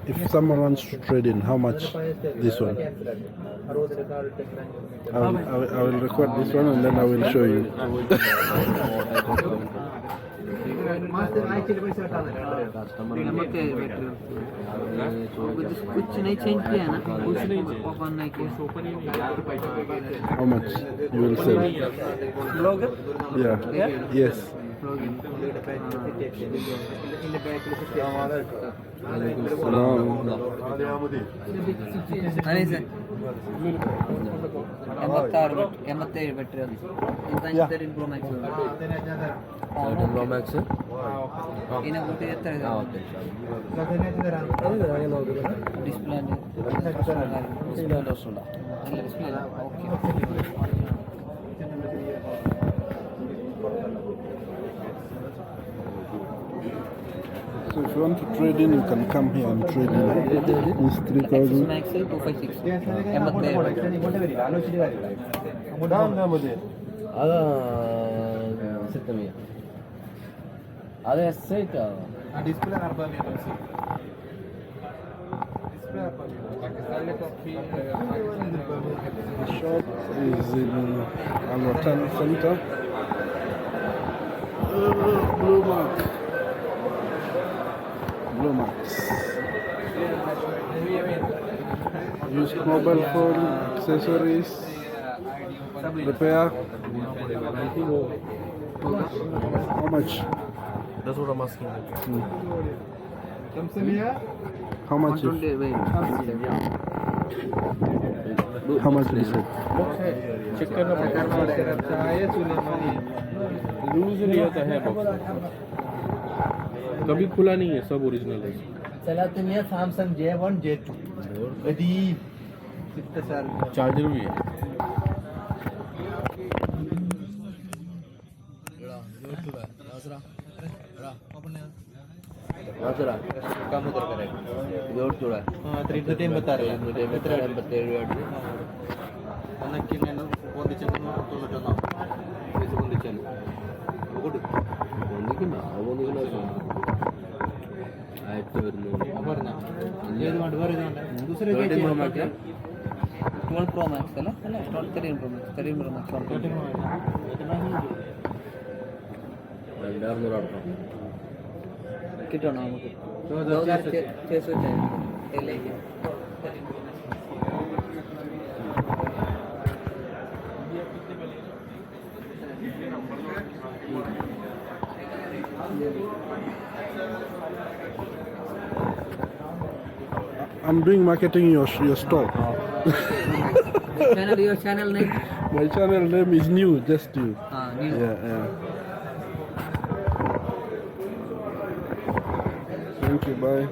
If someone wants to trade in, how much this one? I will record this one and then I will show you. कुछ नहीं change किया ना, कुछ नहीं open नहीं किया। How much you will sell? Blogger? Yeah. Yes. अरे sir 86 battery Pro Max Pro Max इन्हें बोलते हैं display So if you want to trade in, you can come here and trade in. It's 3,000. Max 256 ಅದೇ site display The shop is in Al Watan Center. Blue marks. Used mobile phone, accessories, repair. How much? That's what I'm asking. How much? How much is it? Check करना पड़ेगा loose नहीं होता है box कभी खुला नहीं है सब ओरिजिनल है चलाते हैं सैमसंग J1 J2 यदि कितना साल चार्जर भी है काम उधर करेगा जोड़ जोड़ा हाँ 3 बता रहे हैं 87 ಅನ್ನಕ್ಕೆ ನಾನು ಹೊಂದಿಸಲು ತೋರಿಸೋಣ ಇದು ಹೊಂದಿಸಲು ಕೊಡು ಒಂದಿಗಿನ ಆಯ್ತು വരുന്നു ಬರ್ನ ಏನು ಮಾಡಿ ಬರೋದು दूसरे 12 Pro Max ಅಲ್ಲ 13 Pro Max 13 Pro Max कितना നമുക്ക് 2600 चाहिए I'm doing marketing your store. Your channel name? My channel name is new, just new. New. Yeah. Thank you, bye.